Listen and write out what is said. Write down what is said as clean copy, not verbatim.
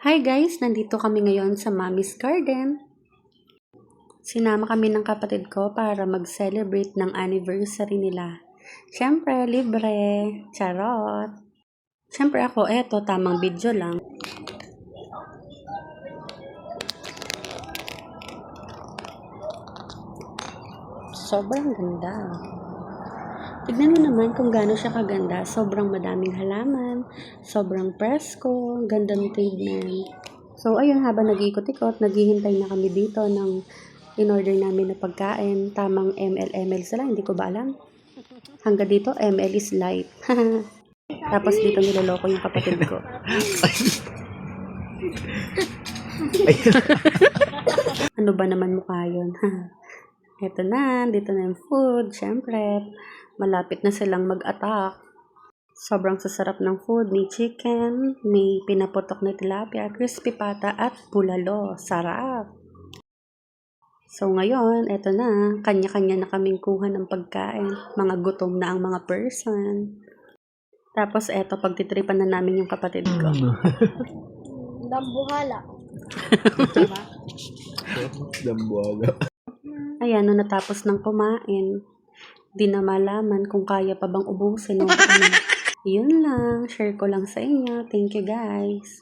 Hi guys! Nandito kami ngayon sa Mommy's Garden. Sinama kami ng kapatid ko para mag-celebrate ng anniversary nila. Siyempre, libre! Charot! Siyempre ako, eto, tamang video lang. Sobrang ganda. Tignan mo naman kung gaano siya kaganda. Sobrang madaming halaman, sobrang presko, ganda ng tignan. So, ayun, habang nag-ikot-ikot, naghihintay na kami dito ng in-order namin na pagkain. Tamang ML sila, hindi ko ba alam. Hanggang dito, ML is light. Tapos dito niloloko yung kapatid ko. Ano ba naman mukha yun? Eto na, dito na yung food. Siyempre, malapit na silang mag-attack. Sobrang sasarap ng food. May chicken, may pinaputok na tilapia, crispy pata, at bulalo. Sarap! So ngayon, eto na. Kanya-kanya na kaming kuha ng pagkain. Mga gutom na ang mga person. Tapos eto, pagtitripan na namin yung kapatid ko. Dambuhala. Diba? Dambuhala. Ayan, nung natapos ng kumain, di na malaman kung kaya pa bang ubusin o ano. Yun lang, share ko lang sa inyo. Thank you guys.